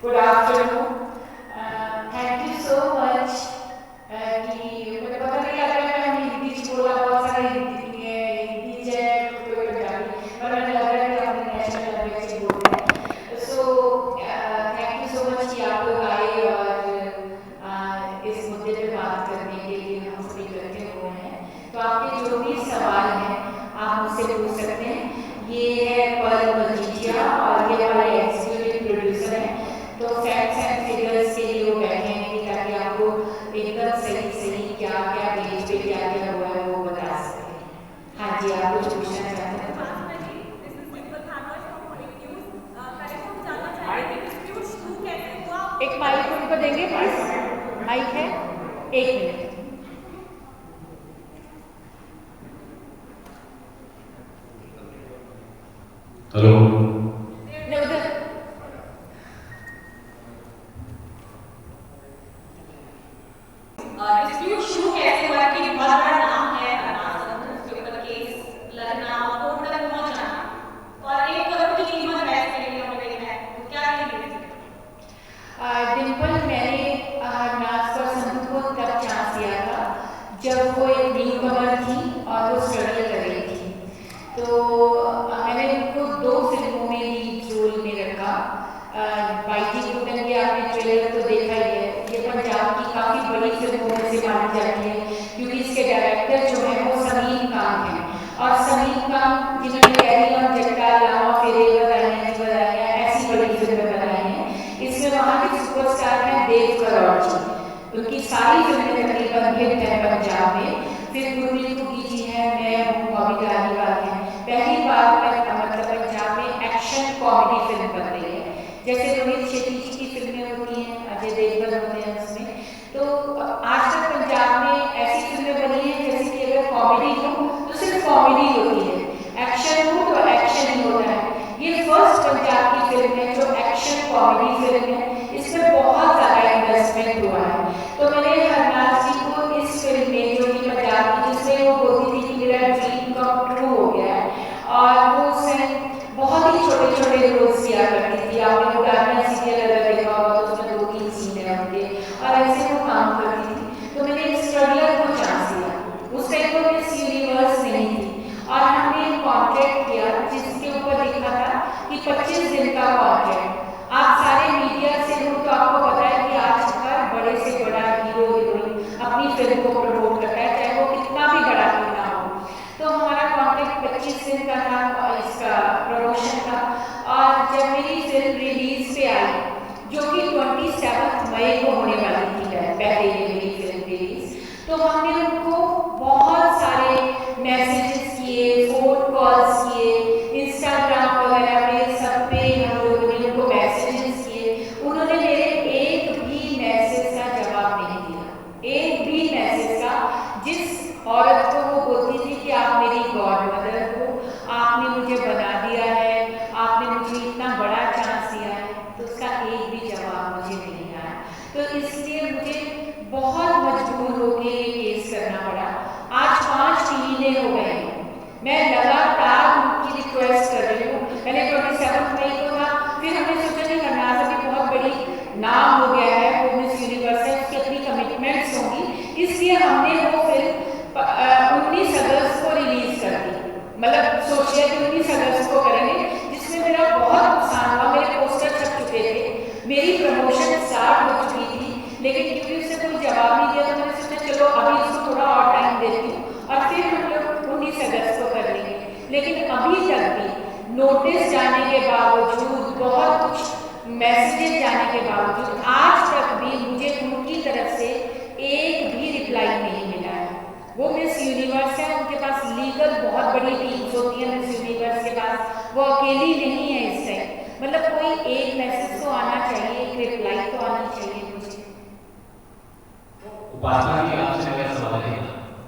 Good afternoon. Thank you so much. कि मुझे पता नहीं लगा मैं हिंदी च बोला बहुत सारे हिंदी है कोई पंजाबी पर मैंने लगा कि हम नेशनल लैंग्वेज से बोल रहे हैं so thank you so much कि आप लोग आए और इस मुद्दे पे बात करने के लिए हम सभी इकट्ठे हुए हैं तो आपके जो भी सवाल हैं आप मुझसे पूछ सकते हैं ये है पर्ल मजीठिया और ये हमारे एग्जीक्यूटिव प्रोड्यूसर हैं तो फैक्ट्स एंड फिगर्स के लिए वो बैठे हैं कि ताकि आपको एकदम सही सही क्या क्या पेज पे क्या क्या हुआ है वो बता सकें। हाँ जी आप कुछ पूछना चाहते हैं? एक माइक उनको देंगे प्लीज, माइक है, एक मिनट। हेलो डिस्प्यूट शुरू कैसे हुआ कि बहुत बड़ा नाम है उसके ऊपर केस लगना और कोर्ट तक पहुंचना और 1 करोड़ की कीमत बहस के लिए हो गई है तो क्या कहेंगे? डिम्पल मैंने नाज और संधू को तब चांस दिया था जब वो एक न्यू कमर थी और वो स्ट्रगल कर रही थी तो मैंने उनको 2 फिल्मों में लीड रोल में रखा। बाईजी कुटन के आपने ट्रेलर तो देखा ही है, ये पंजाब की काफ़ी बड़ी फिल्मों में से मानी जाती है क्योंकि इसके डायरेक्टर जो है वो समीम खान हैं और समीम खान जिन्होंने कैरी ऑन जट्टा लावा फेरे बताई हैं ऐसी बड़ी फिल्में बनाई हैं। इसमें वहाँ के सुपरस्टार हैं देव करोड़ जी, उनकी सारी फिल्में तकरीबन हिट है पंजाब में। फिर गुरमीत की जी है, मैं हूँ, बॉबी धालीवाल हैं। पहली बार मतलब पंजाब में एक्शन कॉमेडी फिल्म बन रही है जैसे रोहित शेट्टी जी की फिल्में होती हैं, अजय देवगन होते हैं उसमें। तो आज तक पंजाब में ऐसी फिल्में बनी हैं जैसे कि अगर कॉमेडी हो तो सिर्फ कॉमेडी होती है, एक्शन हो तो एक्शन ही होता है। ये फर्स्ट पंजाब की फिल्म है जो एक्शन कॉमेडी फिल्म है, इसमें बहुत ज़्यादा इन्वेस्टमेंट हुआ है। तो मैंने हरनाज जी को इस फिल्म में जो कि पंजाब की जिसमें वो बोलती थी कि मेरा ड्रीम कम ट्रू हो गया है और वो उसमें बहुत ही छोटे छोटे रोल्स किया करती थी। आपने उड़ानिया सीरियल अगर देखा होगा तो उसमें 2-3 सीन है उनके और ऐसे वो काम करती थी। तो मैंने एक स्ट्रगलर को चांस दिया, उस टाइम को मिस यूनिवर्स नहीं थी और हमने कॉन्ट्रैक्ट किया जिसके ऊपर लिखा था कि 25 दिन का कॉन्ट्रैक्ट। आप सारे मीडिया से हो तो आपको पता है कि आज हर बड़े से बड़ा हीरो हीरोइन अपनी फिल्म को प्रमोट करता है चाहे वो कितना भी बड़ा क्यों ना हो। तो हमारा कॉन्ट्रैक्ट 25 दिन का था इसका प्रमोशन का और जब मेरी फिल्म रिलीज पे आई जो कि 27 मई को होने वाली थी पहले ये मेरी फिल्म रिलीज, तो हमने उनको बहुत सारे मैसेजेस किए, फोन कॉल्स किए, इंस्टाग्राम वगैरह पे सब पे हम लोगों ने उनको मैसेजेस किए। उन्होंने मेरे एक भी मैसेज का जवाब नहीं दिया, एक भी मैसेज का। जिस औरत को वो बोलती थी कि आप मेरी गॉड मदर हो, आपने मुझे बना दिया है, आपने मुझे इतना बड़ा चांस दिया है, तो उसका एक भी जवाब मुझे नहीं आया। तो इसलिए मुझे बहुत मजबूर होकर ये केस करना पड़ा। आज 5 महीने हो गए हैं, मैं लगातार उनकी रिक्वेस्ट कर रही हूँ। पहले 27 मई को था, फिर हमने सोचा कि हरनाज अभी बहुत बड़ी नाम हो गया है, वो मिस यूनिवर्स है, उसकी अपनी कमिटमेंट्स होंगी, इसलिए हमने वो फिल्म 19 अगस्त को रिलीज कर दी। मतलब सोचिए कि 19 अगस्त को करेंगे जिसमें मेरा बहुत नुकसान हुआ, मेरे पोस्टर छप चुके थे, मेरी प्रमोशन स्टार्ट हो चुकी थी, लेकिन क्योंकि उससे कोई जवाब नहीं दिया तो मैंने सोचा चलो अभी इसको थोड़ा और टाइम देती हूँ और फिर हम लोग 19 अगस्त को कर लेंगे। लेकिन अभी तक भी नोटिस जाने के बावजूद, बहुत कुछ मैसेजेस जाने के बावजूद आज तक भी मुझे उनकी तरफ से एक भी रिप्लाई नहीं मिला है। वो मिस यूनिवर्स है, उनके पास लीगल बहुत बड़ी टीम्स होती है मिस यूनिवर्स के पास, वो अकेली नहीं है इस टाइम। मतलब कोई एक मैसेज तो आना चाहिए, एक रिप्लाई तो आनी चाहिए मुझे। उपासना जी आपसे मेरा सवाल है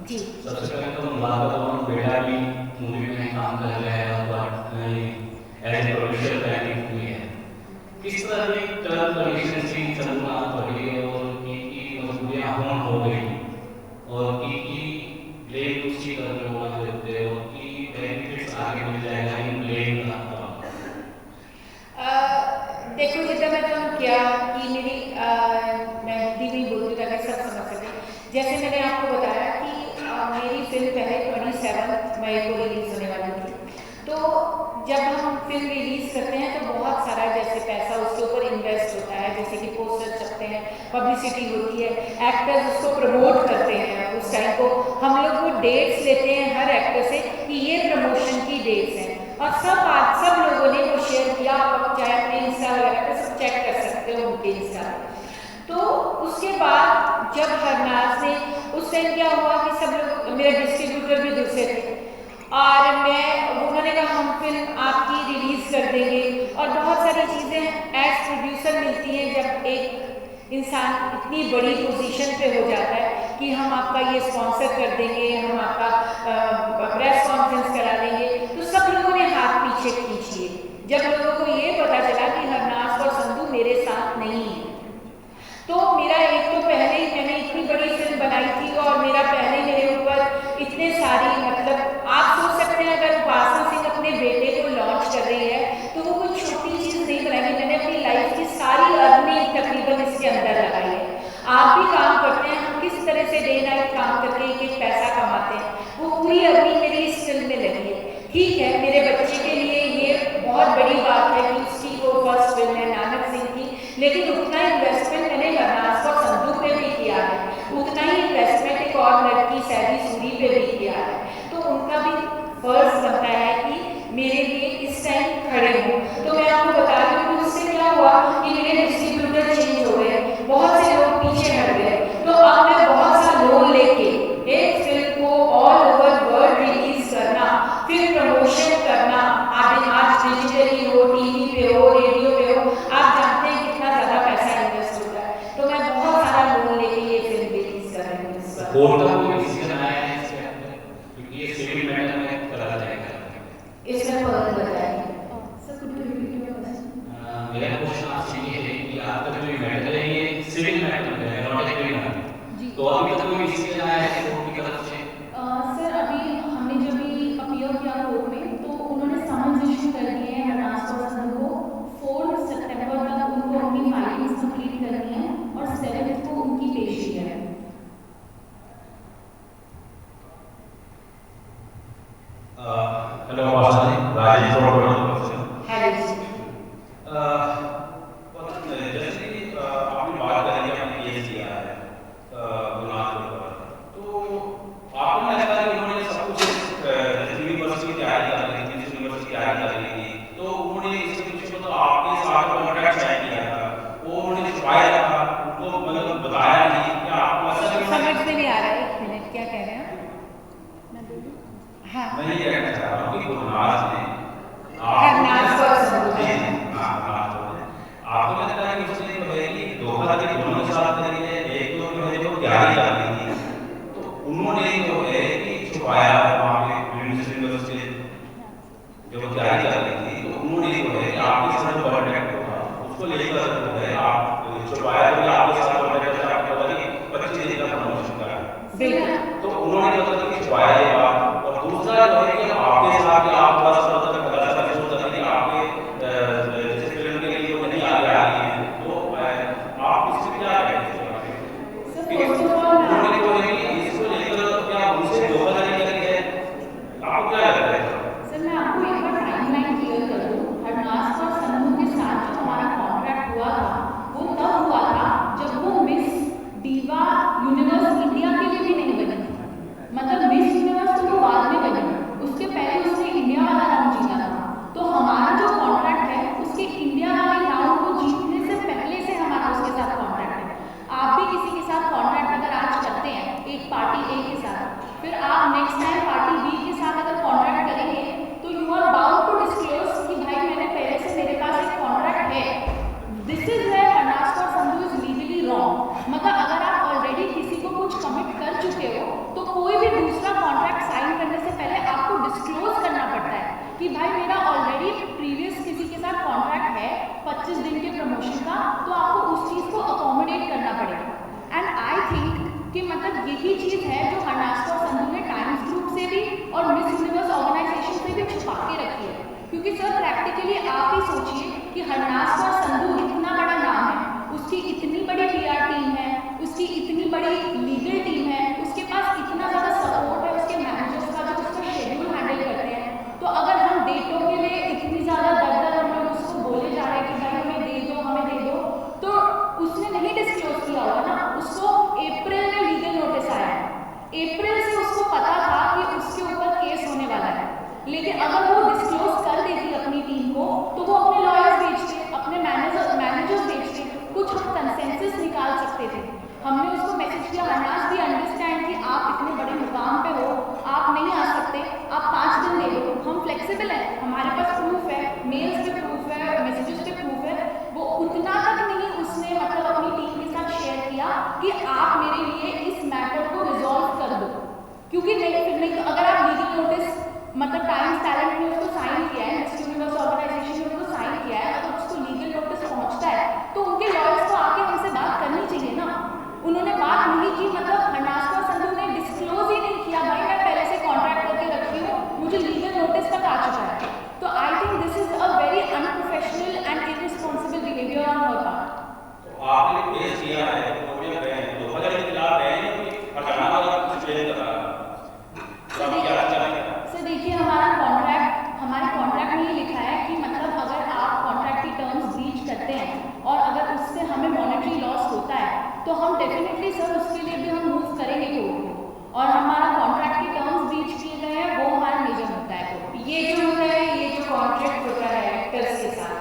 जी सबसे पहले तो मुबारक हो, बेटा भी मूवी में काम कर रहा है और एज ए प्रोड्यूसर पहली हुई है, किस तरह की टर्म कंडीशन से चलना पड़ी और की मजबूरियां होना हो गई और की ब्लेम उसी तरह होना देते और की बेनिफिट्स आगे मिल जाएगा इन ब्लेम ना। देखो जितना मैं तुम क्या गया कि मैं हिंदी में ही बोलती हूँ ताकि सब समझ सकें। जैसे मैंने आपको बताया कि मेरी फिल्म पहले 27 मई को रिलीज होने वाली थी। तो जब हम फिल्म रिलीज करते हैं तो बहुत सारा जैसे पैसा उसके ऊपर इन्वेस्ट होता है, जैसे कि पोस्टर छपते हैं, पब्लिसिटी होती है, एक्टर्स उसको प्रमोट करते हैं। उस टाइम को हम लोग वो डेट्स लेते हैं हर एक्टर से कि ये प्रमोशन की डेट्स हैं, और सब लोगों ने वो शेयर किया। आप चाहे अपने इंस्टा वगैरह पे सब चेक कर सकते हो उनके इंस्टा। तो उसके बाद जब हरनाज ने उस टाइम क्या हुआ कि सब लोग, मेरा डिस्ट्रीब्यूटर भी दूसरे थे और उन्होंने कहा हम फिल्म आपकी रिलीज कर देंगे, और बहुत सारी चीज़ें एज प्रोड्यूसर मिलती हैं जब एक इंसान इतनी बड़ी पोजीशन पे हो जाता है कि हम आपका ये स्पॉन्सर कर देंगे, हम आपका प्रेस कॉन्फ्रेंस करा देंगे। तो सब लोगों ने हाथ पीछे खींचिए जब लोगों को ये पता चला कि हरनाज और संधू मेरे साथ नहीं है। तो मेरा एक तो पहले ही मैंने इतनी बड़ी फिल्म बनाई थी और मेरा पहले मेरे ऊपर इतने सारी, मतलब आप सोच सकते हैं अगर उपासना सिंह अपने बेटे को लॉन्च कर रही है तो वो कोई छोटी चीज़ नहीं बनाई। मैंने अपनी लाइफ की सारी अर्निंग तकरीबन इसके अंदर लगाई है। आप भी काम करते हैं, हम किस तरह से डे नाइट काम करके एक पैसा कमाते हैं, वो पूरी अर्निंग मेरी इस फिल्म में लगी है। ठीक है, मेरे बच्चे के लिए ये बहुत बड़ी बात है कि उसकी वो फर्स्ट फिल्म है नानक सिंह की, लेकिन उतना इन्वेस्टमेंट मैंने हरनाज और संधू पे भी किया है, उतना ही इन्वेस्टमेंट एक और लड़की सैदी सूरी पे भी किया है। तो उनका भी फर्ज बनता है कि मेरे लिए इस टाइम खड़े हों। तो मैं आपको बता रही हूँ कि उससे क्या हुआ कि मेरे डिस्ट्रीब्यूटर चेंज हो गए, बहुत से लोग पीछे हट गए। तो अब मैं बहुत सा लोन लेके एक फिल्म को ऑल ओवर वर्ल्ड रिलीज करना, फिर प्रमोशन करना, आज डिजिटली हो, टीवी पे हो, रेडियो पे हो, आप जानते हैं कितना ज्यादा पैसा इन्वेस्ट होता है। तो मैं बहुत सारा लोन लेके ये फिल्म रिलीज कर रही हूँ। कोर्ट का कोई डिसीजन आया है इसके अंदर, क्योंकि ये सिविल मैटर में करा जाएगा, इसमें पता बताएंगे। मेरा क्वेश्चन आपसे ये है कि आपका जो मैटर है ये सिविल मैटर है, नॉट ए क्रिमिनल, तो अभी तक कोई डिसीजन आया है कोर्ट की तरफ से? सर अभी हमने जब भी अपील किया कोर्ट में तो उन्होंने समन्स इशू कर दिए हैं हरनाज और संधू को। 4 सितंबर तक उनको अपनी फाइलिंग्स कंप्लीट करनी है और 7 को उनकी पेशी है। हेलो राजेश जैसे कि आपने बात करी कि आपने केस किया है गुनाह के ऊपर, तो आपको लगता है कि उन्होंने सब कुछ यूनिवर्सिटी की तैयारी कर रही थी, यूनिवर्सिटी की तैयारी कर रही थी, तो उन्होंने इसके पीछे तो आपके साथ कॉन्ट्रैक्ट साइन किया था, वो उन्होंने छुपाया था, उनको मतलब बताया नहीं कि आपको समझ में नहीं आ रहा है। 1 मिनट, क्या कह रहे हैं? हाँ, मैं ये कहना चाह रहा हूँ कि गुनाह ने हरनाज और संधू आपको लगता है कि उसने जो है कि धोखाधड़ी दोनों के साथ करी है, एक तो जो है जो तैयारी कर रही थी, तो उन्होंने जो है कि छुपाया वहाँ पे यूनिवर्सिटी जो तैयारी कर रही थी, तो उन्होंने जो है कि आपके साथ जो कॉन्टैक्ट होगा उसको लेकर जो है आप छुपाया, तो आपके साथ कॉन्टैक्ट है, आपको पता कि 25 दिन का प्रमोशन करा, तो उन्होंने मतलब कि छुपाया ये बात। और दूसरा जो है कि आपके साथ आप बस यूनिवर्स इंडिया के लिए भी नहीं बनी थी, मतलब मिस यूनिवर्स तो वो बाद में बनी, उसके पहले उसने इंडिया वाला राउंड जीता था। तो हमारा जो कॉन्ट्रैक्ट है उसके इंडिया वाले राउंड को जीतने से पहले से हमारा उसके साथ कॉन्ट्रैक्ट है। आप भी किसी के साथ कॉन्ट्रैक्ट अगर आज करते हैं एक पार्टी ए के साथ, फिर आप नेक्स्ट टाइम पार्टी बी के साथ अगर कॉन्ट्रैक्ट करेंगे तो you are bound to disclose कि भाई मैंने पहले से मेरे पास एक कॉन्ट्रैक्ट है। दिस इज वेयर हरनाज और संधू इज लीगली रॉन्ग। मतलब अगर आप ऑलरेडी किसी को कुछ कमिट कर चुके हो तो कोई भी दूसरा कॉन्ट्रैक्ट साइन करने से पहले आपको डिस्क्लोज करना पड़ता है कि भाई मेरा ऑलरेडी प्रीवियस किसी के साथ कॉन्ट्रैक्ट है 25 दिन के प्रमोशन का, तो आपको उस चीज़ को अकोमोडेट करना पड़ेगा। एंड आई थिंक कि मतलब यही चीज़ है जो हरनाज और संधू ने टाइम्स ग्रुप से भी और मिस यूनिवर्स ऑर्गेनाइजेशन से भी छुपा के रखी है। क्योंकि सर प्रैक्टिकली आप ही सोचिए कि हरनाज और संधू इतना बड़ा नाम है, एक्सेसिबल है, हमारे पास प्रूफ है, मेल्स पे प्रूफ है, मैसेजेस पे प्रूफ है, वो उतना तक नहीं उसने मतलब अपनी टीम के साथ शेयर किया कि आप मेरे लिए इस मैटर को रिजॉल्व कर दो, क्योंकि नहीं तो अगर आप लीगल नोटिस मतलब टाइम्स टैलेंट ने उसको साइन किया है, मिस यूनिवर्स ऑर्गेनाइजेशन ने उसको साइन किया है, अगर उसको लीगल नोटिस पहुंचता है तो उनके लॉयर्स को आके हमसे बात करनी चाहिए ना। उन्होंने बात नहीं की, मतलब हरनास्को संधू ने डिस्क्लोज ही नहीं किया, भाई मैं पहले से कॉन्ट्रैक्ट करके रखी हूँ, मुझे लीगल नोटिस तक आ चुका है। तो I think this is a very unprofessional and irresponsible behaviour on her part. तो आपने पेश किया है तो मुझे गए तो वजह के खिलाफ गए हैं कि हटाना वाला कुछ पेश कर रहा है, तो आप क्या चाहेंगे? सर देखिए, हमारे कॉन्ट्रैक्ट में ये लिखा है कि मतलब अगर आप कॉन्ट्रैक्ट की टर्म्स ब्रीच करते हैं और अगर उससे हमें मॉनेटरी लॉस होता है तो हम डेफिनेटली सर उसके लिए भी हम मूव करेंगे कोर्ट में, और हमारा कॉन्ट्रैक्ट की टर्म्स ब्रीच किए गए हैं वो हमारा मेजर होता है कोर्ट। ये जो होता है, ये जो कॉन्ट्रैक्ट होता है एक्टर्स के साथ,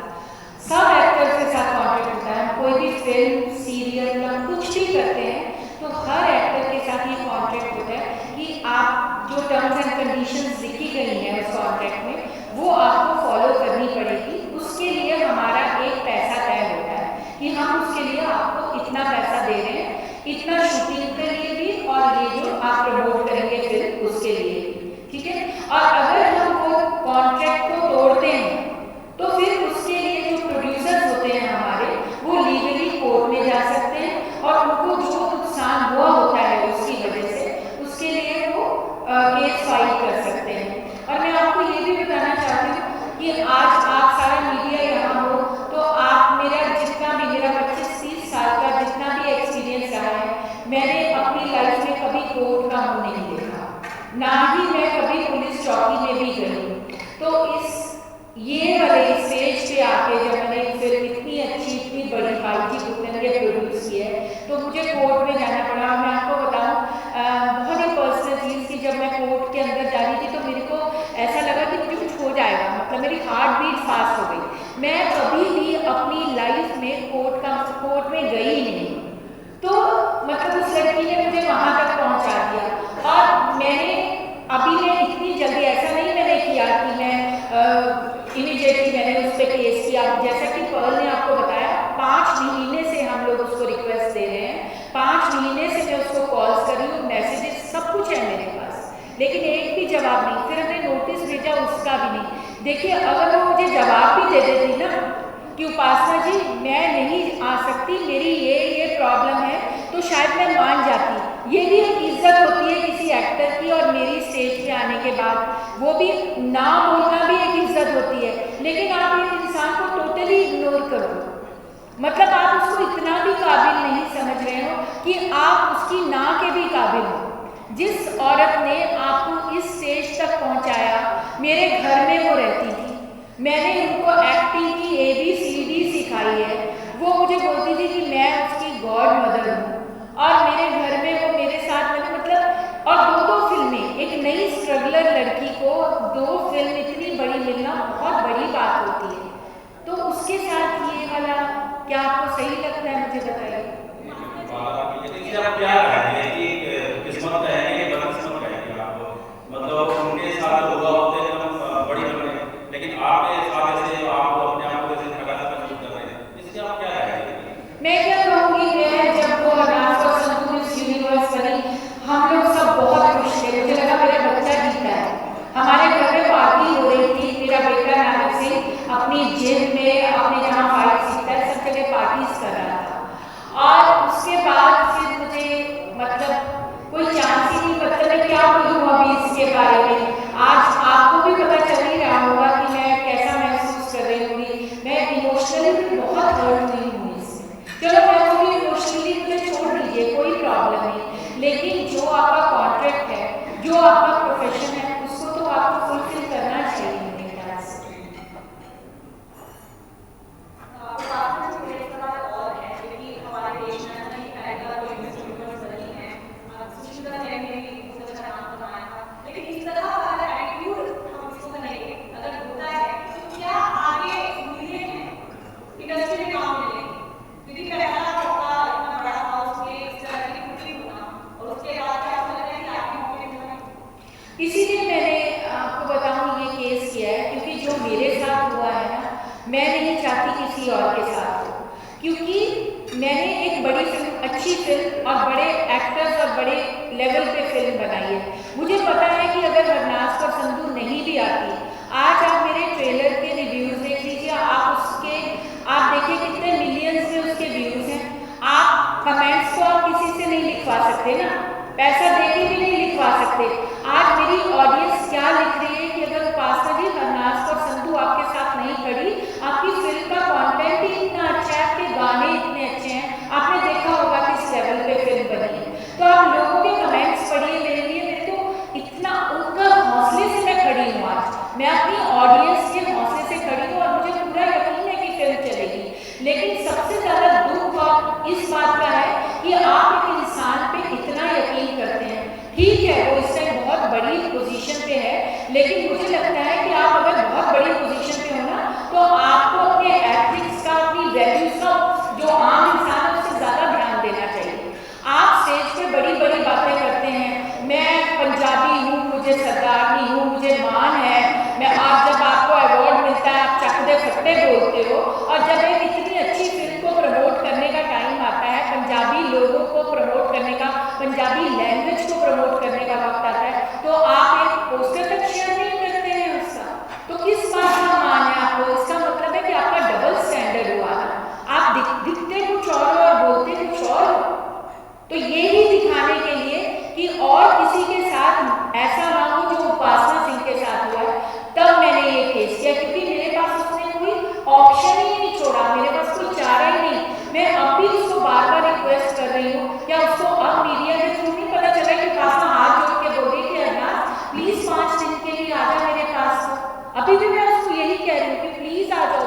सब एक्टर्स के साथ कॉन्ट्रैक्ट होता है, कोई भी फिल्म सीरियल या कुछ भी करते हैं तो हर एक्टर के साथ ये कॉन्ट्रैक्ट होता है कि आप जो टर्म्स एंड कंडीशंस लिखी गई हैं उस कॉन्ट्रैक्ट में वो आपको फॉलो करनी पड़ेगी। उसके लिए हमारा एक पैसा तय होता है कि हम उसके लिए आपको इतना पैसा दे रहे हैं, इतना शूटिंग के लिए भी और ये जो आप प्रमोट करेंगे फिल्म उसके लिए भी, ठीक है। और अगर हम वो कॉन्ट्रैक्ट को तोड़ते हैं तो फिर उसके लिए जो प्रोड्यूसर्स होते हैं हमारे, वो लीगली कोर्ट में जा सकते हैं और उनको जो नुकसान हुआ होता है उसकी वजह से उसके लिए वो केस फाइल कर सकते हैं। और मैं आपको ये भी बताना चाहती हूँ कि आज आप सारा मीडिया यहाँ हो तो आप मेरा जितना भी मेरा 25-30 साल का जितना भी एक्सपीरियंस रहा है, मैंने अपनी लाइफ में कभी कोर्ट का मुंह नहीं देखा, ना ही मैं कभी पुलिस चौकी में भी गई। तो इस ये वाले स्टेज पे आके जब मैंने फिल्म इतनी अच्छी इतनी बड़ी फाइटी बुकन के प्रोड्यूस की है तो मुझे कोर्ट में जाना पड़ा। मैं आपको बताऊं बहुत ही पर्सनल चीज़ कि जब मैं कोर्ट के अंदर जा रही थी तो मेरे को ऐसा लगा कि मुझे कुछ हो जाएगा, मतलब मेरी हार्ट बीट फास्ट हो गई। मैं कभी भी अपनी लाइफ में कोर्ट में गई नहीं, तो मतलब उस लड़की ने मुझे वहाँ तक पहुँचा दिया। और मैं इतनी जल्दी ऐसा नहीं मैंने किया कि मैं इमीडिएटली मैंने उस पर केस किया। जैसा कि पर्ल ने आपको बताया, 5 महीने से हम लोग उसको रिक्वेस्ट दे रहे हैं, 5 महीने से मैं उसको कॉल्स कर रही हूँ, मैसेजेस सब कुछ है मेरे पास, लेकिन एक भी जवाब नहीं। फिर हमने नोटिस भेजा, उसका भी नहीं। देखिए, अगर वो मुझे जवाब भी दे देती ना कि उपासना जी मैं नहीं आ सकती, मेरी ये प्रॉब्लम है, तो शायद मैं मान जाती। ये भी एक इज्जत होती है किसी एक्टर की, और मेरी स्टेज पे आने के बाद वो भी ना बोलना भी एक इज्जत होती है। लेकिन आप एक इंसान को टोटली इग्नोर करो, मतलब आप उसको इतना भी काबिल नहीं समझ रहे हो कि आप उसकी ना के भी काबिल हो। जिस औरत ने आपको इस स्टेज तक पहुंचाया, मेरे घर में वो रहती थी, मैंने उनको एक्टिंग की ABCD सिखाई है, वो मुझे बोलती थी कि मैं उसकी गॉड मदर हूँ, और मेरे घर में वो मेरे साथ मतलब, और 2 फिल्में, एक नई स्ट्रगलर लड़की को 2 फिल्म इतनी बड़ी मिलना बहुत बड़ी बात होती है। तो उसके साथ ये वाला क्या आपको सही लगता है, मुझे बताइए। क्या है कि किस्मत का है कि बदकिस्मत का है कि आप मतलब उनके साथ होगा होते एकदम बड़ी बड़ी, लेकिन आपके साथ ऐसे आप अपने आप को ऐसे ठगा महसूस कर रहे हैं, इससे आप क्या कहेंगे? मैं क्या कहूँगी, मैं जब वो हरनास्को संधू मिस यूनिवर्स बनी, हम लोग सब बहुत खुश थे, मुझे लगा मेरा बच्चा जीता है। हमारे घर में पार्टी हो रही थी, मेरा बेटा नानक सिंह अपनी जिम में अपने जहाँ फाइट सीखता है सब जगह पार्टीज कर रहा था। और उसके बाद फिर मुझे मतलब कोई चांस ही नहीं, मतलब मैं क्या बोलूँ अभी इसके बारे में। आज आपको भी पता चल ही रहा होगा कि मैं कैसा महसूस कर रही हूँ। मैं इमोशनली बहुत हर्ट हुई हूँ इससे। चलो मैं तो इमोशनली मुझे छोड़ दीजिए, कोई प्रॉब्लम नहीं, लेकिन जो आपका कॉन्ट्रैक्ट है, जो आपका प्रोफेशन है, उसको तो आपको फुलफिल करना चाहिए मेरे ख्याल से। इसीलिए मैंने आपको बताऊं मैंने एक बड़ी फिल्म, अच्छी फिल्म और बड़े एक्टर्स और बड़े लेवल पे फिल्म बनाई है। मुझे पता है कि अगर हरनाज़ कौर संधू नहीं भी आती, आज आप मेरे ट्रेलर के रिव्यूज़ देख लीजिए, आप देखिए कितने मिलियंस में उसके व्यूज़ हैं। आप कमेंट्स तो आप किसी से नहीं लिखवा सकते ना, पैसा देके भी नहीं लिखवा सकते। आज मेरी ऑडियंस क्या लिख रही है कि अगर उपासना जी हरनाज़ कौर संधू आपके साथ नहीं खड़ी, आपकी फिल्म का कंटेंट ही इतना अच्छा है, आपके गाने इतने अच्छे हैं, आपने देखा होगा किस लेवल पे फिल्म बनी है। तो आप लोगों के कमेंट्स पढ़िए मेरे लिए, मेरे को इतना उनका हौसले से मैं खड़ी हूँ। आज मैं अपनी ऑडियंस के हौसले से खड़ी हूँ और मुझे पूरा यकीन है कि फिल्म चलेगी। लेकिन सबसे ज़्यादा दुख और इस बात का है कि आप एक इंसान पे इतना यकीन करते हैं। ठीक है, वो इस टाइम बहुत बड़ी पोजीशन पे है, लेकिन मुझे लगता है कि आप अगर बहुत बड़ी पोजीशन पे हो ना, तो आपको अपने एथिक्स का, अपनी वैल्यूज का, जो आम इंसान है उससे ज़्यादा ध्यान देना चाहिए। आप स्टेज पे बड़ी बड़ी बातें करते हैं, मैं पंजाबी हूँ, मुझे सरदारनी हूँ, मुझे मान है, मैं आज जब आपको अवार्ड मिलता है आप चकदे फट्टे बोलते हो, और जब एक इतनी अच्छी फिल्म को प्रमोट करने का टाइम आता है, पंजाबी लोगों को प्रमोट करने का, पंजाबी लैंग्वेज को प्रमोट करने का वक्त आता है, तो आप एक पोस्टर तक शेयर नहीं करते हैं उसका। तो किस बात का मान है आपको? इसका मतलब है कि आपका डबल स्टैंडर्ड हुआ है, आप दिखते कुछ और हो और बोलते कुछ और हो। तो यही दिखाने के लिए कि और किसी के साथ ऐसा ना हो जो उपासना सिंह के साथ हुआ है, तब मैंने ये केस किया, क्योंकि मेरे पास उसने कोई ऑप्शन ही नहीं छोड़ा, मेरे पास कोई चारा ही नहीं। मैं अब भी उसको बार बार रिक्वेस्ट कर रही हूँ, या उसको अब मीडिया के थ्रू नहीं पता चला कि उपासना हाथ जोड़ के बोल रही थी हरनाज़ प्लीज 5 दिन के लिए आ जा मेरे पास। अभी भी मैं उसको यही कह रही हूँ कि प्लीज आ जाओ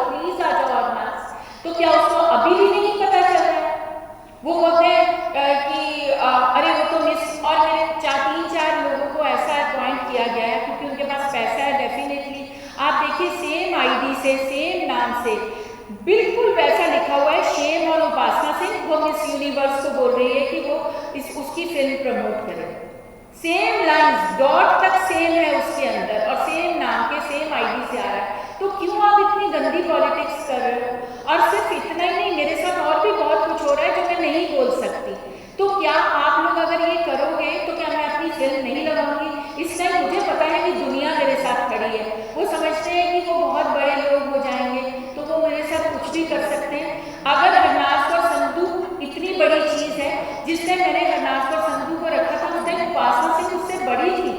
हरनाज़। तो क्या उसको अभी भी नहीं पता चल रहा है? वो बोलते हैं कि अरे वो तो मिस, और मेरे 3-4 लोगों को ऐसा अपॉइंट किया गया है क्योंकि उनके पास पैसा है। डेफिनेटली आप देखिए सेम आईडी से, सेम नाम से, बिल्कुल वैसा लिखा हुआ है शेम और उपासना सिंह। वो मिस यूनिवर्स को बोल रही है कि वो उसकी फिल्म प्रमोट करे। सेम लाइन्स, डॉट तक सेम है उसके अंदर, और सेम नाम के सेम आईडी से आ रहा है। तो क्यों आप इतनी गंदी पॉलिटिक्स कर रहे हो? और सिर्फ इतना ही नहीं, मेरे साथ और भी बहुत कुछ हो रहा है जो मैं नहीं बोल सकती। तो क्या आप लोग अगर ये करोगे तो क्या मैं अपनी फिल्म नहीं लगाऊंगी? इस टाइम मुझे पता है कि दुनिया मेरे साथ खड़ी है, वो समझते हैं कि वो बहुत बड़े लोग हो जाएंगे तो वो मेरे साथ कुछ भी कर सकते हैं। अगर हरनाज़ कौर संधू इतनी बड़ी चीज़ है, जिसने मैंने हरनाज़ कौर संधू को रखा था, उस टाइम उपासना सिंह उससे बड़ी थी,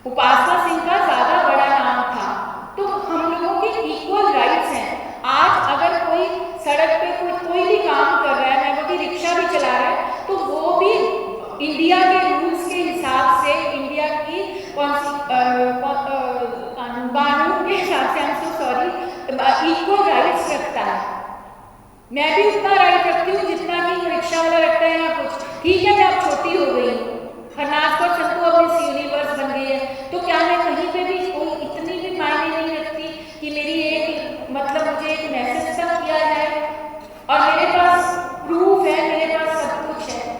उपासना सिंह का ज़्यादा बड़ा नाम था। तो हम लोगों के इक्वल राइट्स हैं। आज अगर कोई सड़क पे कोई भी काम कर रहा है, मैं बोलती रिक्शा भी चला रहा है, तो वो भी इंडिया के रूल्स के हिसाब से, इंडिया की कानून के हिसाब से, इक्वल राइट्स रखता है। मैं भी उतना राइट रखती हूँ जितना कि रिक्शा वाला रखता है या कुछ। ठीक है, मैं अब छोटी हो गई हूँ, हरनाज़ कौर संधू अब मिस यूनिवर्स बन गई है, तो क्या मैं कहीं पे भी कोई इतनी भी मायने नहीं रखती कि मेरी एक मतलब मुझे एक मैसेज तक किया जाए? और मेरे पास प्रूफ है, मेरे पास सब कुछ है।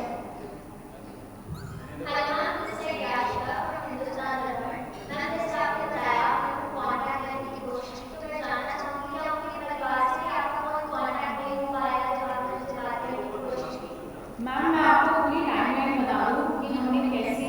मैम मैं आपको पूरी टाइमलाइन बता दूँ कि हमने कैसे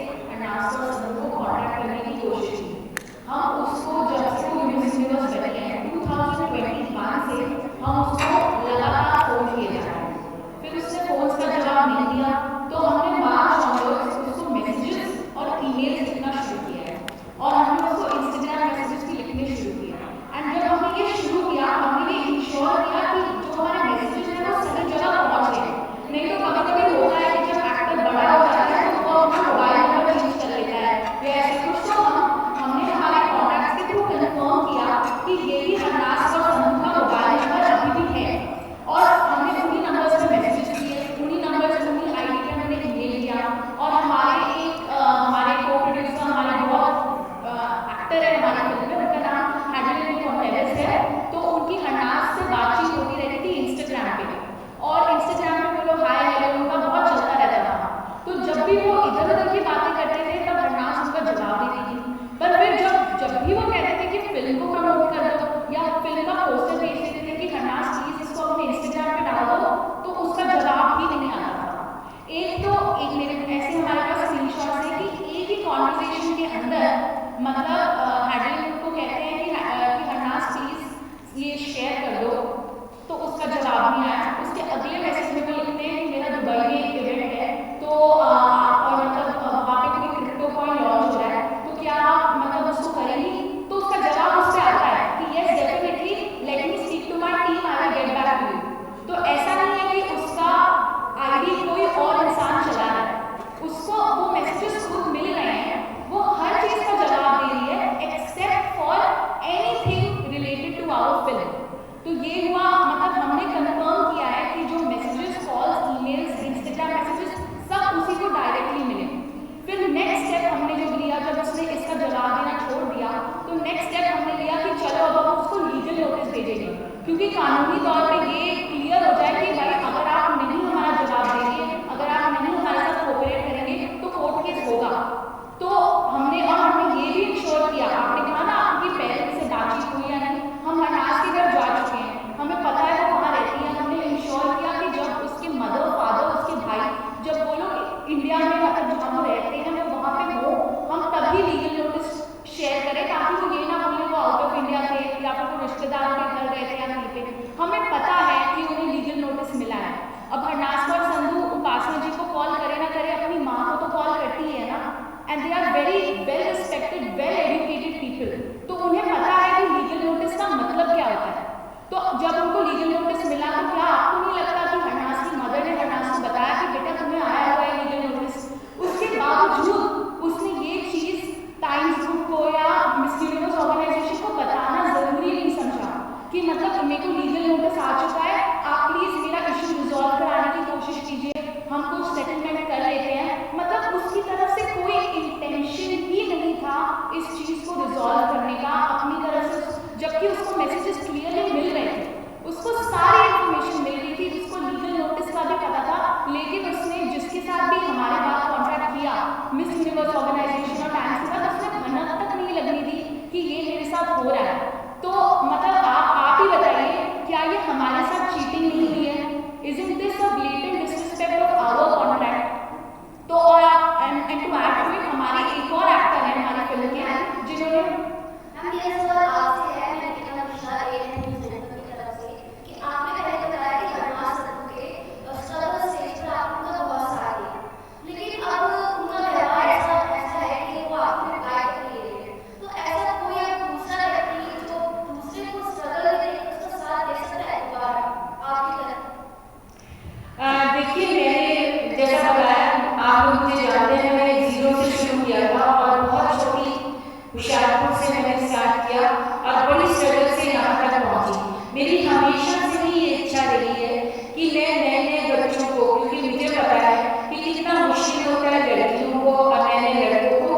रिश्तेदारों के घर गए थे या कहीं पे, हमें पता है कि उन्हें लीगल नोटिस मिला है। अब हरनाज कौर संधू उपासना जी को कॉल करे ना करे, अपनी माँ को तो कॉल करती है ना, and they are very well respected, well educated people, तो उन्हें पता है कि लीगल नोटिस का मतलब क्या होता है। तो जब उनको लीगल नोटिस मिला तो क्या आपको नहीं लगता कि हरनाज की मदर ने हरनाज को बताया कि बेटा तुम्हें आया हुआ है लीगल नोटिस? उसके बावजूद उसने ये चीज़ टाइम्स ग्रुप को या मिस यूनिवर्स ऑर्गेनाइजेशन को बताना ज़रूरी नहीं समझा कि मतलब मेरे को लीगल नोटिस आ चुका है, आप प्लीज़ मेरा इशू रिजॉल्व कराने की कोशिश कीजिए, हम कुछ सेटलमेंट कर लेते हैं। मतलब उसकी तरफ से कोई इंटेंशन ही नहीं था इस चीज़ को रिजॉल्व करने का अपनी तरफ से, जबकि उसको मैसेजेस क्लियरली मिल रहे थे, उसको सारी इन्फॉर्मेशन मिल रही थी, उसको लीगल नोटिस का भी पता था, लेकिन उसने जिसके साथ भी हमारे बाद कॉन्ट्रैक्ट किया मिस यूनिवर्स ऑर्गेनाइजेशन और टाइम्स के साथ, उसने भनक तक नहीं लगनी थी कि ये मेरे साथ हो रहा है। तो मतलब आप ही बताइए, क्या ये हमारे साथ चीटिंग नहीं हुई है? Isn't this a blatant disrespect of our contract? तो और and to add to it, हमारे एक और एक्टर हैं हमारी फिल्म के जिन्होंने, हम ये सवाल आपसे है, मैं Nikita Mishra ANN news network की तरफ से, कि आपने पहले बताया कि हरनाज संधू के स्ट्रगल स्टेज पर आप उनका बहुत साथ दिया, लेकिन अब उनका व्यवहार ऐसा है कि वो आपको गाइड कर रही है, तो ऐसा कोई अब दूसरा व्यक्ति जो दूसरे को स्ट्रगल में देख उसका साथ दे सकता है दोबारा आपकी तरफ? देखिए, मैंने जैसा बताया, आप लोग मुझे जानते हैं, मैंने जीरो से शुरू किया था और बहुत छोटी होशियारपुर से मैंने स्टार्ट किया और बड़ी स्ट्रगल से यहाँ तक पहुँची। मेरी हमेशा से ही ये इच्छा रही है कि मैं नए नए बच्चों को, क्योंकि मुझे पता है कि कितना मुश्किल होता है लड़कियों को और नए नए लड़कों को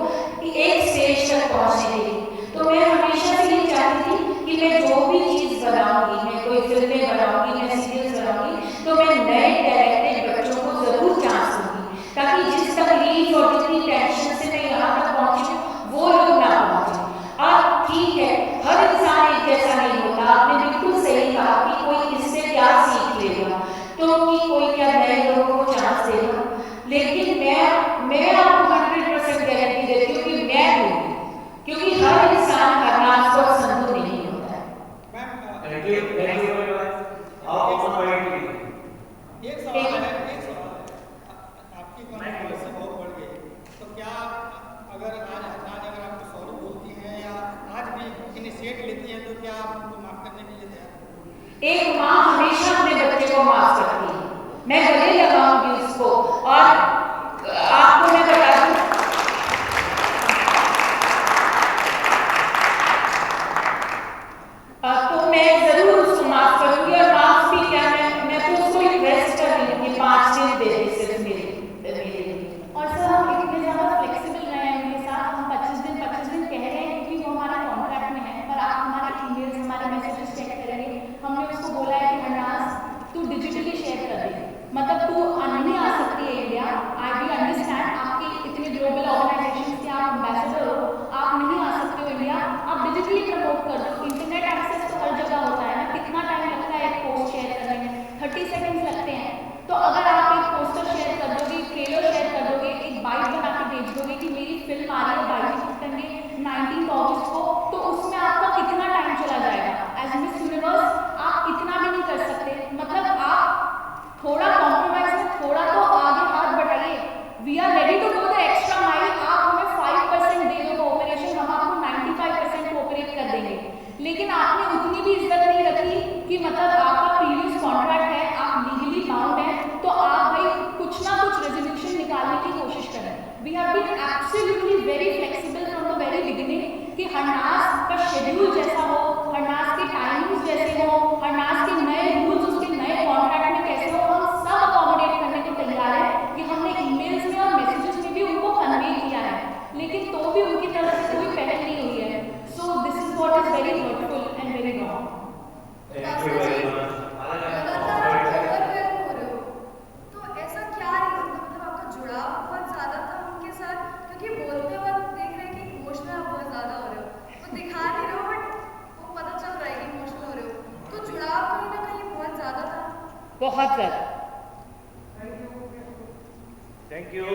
एक स्टेज तक पहुँचने के लिए, तो मैं हमेशा से ये चाहती थी कि मैं जो भी चीज़ बनाऊँगी, मैं कोई फिल्में बनाऊँगी, मैं सीरियल्स बनाऊँगी, तो मैं नए टैलेंटेड बच्चों को ज़रूर चांस दूँगी, ताकि जिस तकलीफ और जितनी टेंशन से मैं यहाँ तक पहुँची वो लोग ना पहुँचे। और ठीक है, हर इंसान एक जैसा नहीं होता, आपने बिल्कुल सही कहा कि कोई इससे क्या सीख लेगा, तो कि कोई क्या नए लोगों को चांस देगा, लेकिन मैं आपको 100% गारंटी देती हूँ कि मैं दूँगी, क्योंकि हर इंसान हरनाज कौर संधू नहीं होता है। थैंक यू आप एक सवाल है, आपकी कॉन्ट्रोवर्सी बहुत बढ़ गई, तो क्या अगर आज अगर आपको सॉरी बोलती हैं या आज भी इनिशिएट लेती हैं, तो क्या आप उनको माफ करने के लिए तैयार? एक माँ हमेशा अपने बच्चे को माफ करती है, मैं गले लगाऊंगी उसको। और आपको मैं बता दूं, तो मैं जरूर उसको माफ करूंगी, और माफ भी क्या, मैं तो उसको रिक्वेस्ट कर रही हूँ कि 5 दिन दे दे सिर्फ मेरे लिए। और सर हम इतने ज़्यादा फ्लेक्सिबल रहे हैं उनके साथ, हम 25 दिन कह रहे हैं क्योंकि वो हमारे कॉन्ट्रैक्ट में है, पर आप हमारे ईमेल्स, हमारे मैसेजेस चेक करेंगे, हमने उसको बोला है कि हरनाज तू डिजिटली शेयर कर दे, मतलब तू नहीं आ सकती है इंडिया, आई वी अंडरस्टैंड, आपके इतने ग्लोबल ऑर्गेनाइजेशन के आप एम्बेसडर हो, आप नहीं आ सकते हो इंडिया, आप डिजिटली प्रमोट कर दो। इंटरनेट एक्सेस तो हर जगह होता है ना, कितना टाइम लगता है एक पोस्ट शेयर करने में? 30 सेकेंड्स लगते हैं। तो अगर आप एक पोस्टर शेयर कर दोगे, ट्रेलर शेयर कर दोगे, एक बाइट बना के भेज दोगे कि मेरी फिल्म आ रही है 22 सितंबर 19 अगस्त को, तो उसमें आपका कितना टाइम चला जाएगा? एज मिस यूनिवर्स आप इतना भी नहीं कर सकते, मतलब आप थोड़ा कॉम्प्रोमाइज में थोड़ा तो आगे हाथ बढ़ाइए। We are ready to go the extra mile, आप हमें 5% दे दो कोऑपरेशन, हम आपको 95% कोऑपरेट कर देंगे, लेकिन आपने उतनी भी इज्जत नहीं रखी कि मतलब आपका प्रीवियस कॉन्ट्रैक्ट है, आप लीगली बाउंड हैं, तो आप भाई कुछ ना कुछ रेजोल्यूशन निकालने की कोशिश करें। We have been absolutely very flexible from the very beginning कि हरनाज का शेड्यूल जैसा हो, हरनाज के टाइमिंग्स जैसे हो, हरनाज के नए रूल्स उसके नए कॉन्ट्रैक्ट में कैसे हो, हम सब अकोमोडेट करने को तैयार है। कि हमने ईमेल्स में और मैसेजेस में भी उनको कन्वे किया है, लेकिन तो भी उनकी तरफ से कोई पहल नहीं हुई है। So this is what is very hurtful and very wrong. Thank you very much. तो ऐसा क्या मतलब आपका जुड़ाव बहुत ज्यादा था उनके साथ, क्योंकि बोलते वक्त देख रहे हैं कि इमोशनल आप बहुत ज्यादा हो रहे हो, तो दिखा नहीं रहे हो बट वो पता चल रहा है कि इमोशनल हो रहे हो, तो जुड़ाव कहीं ना कहीं बहुत ज्यादा था। बहुत ज़्यादा। Thank you.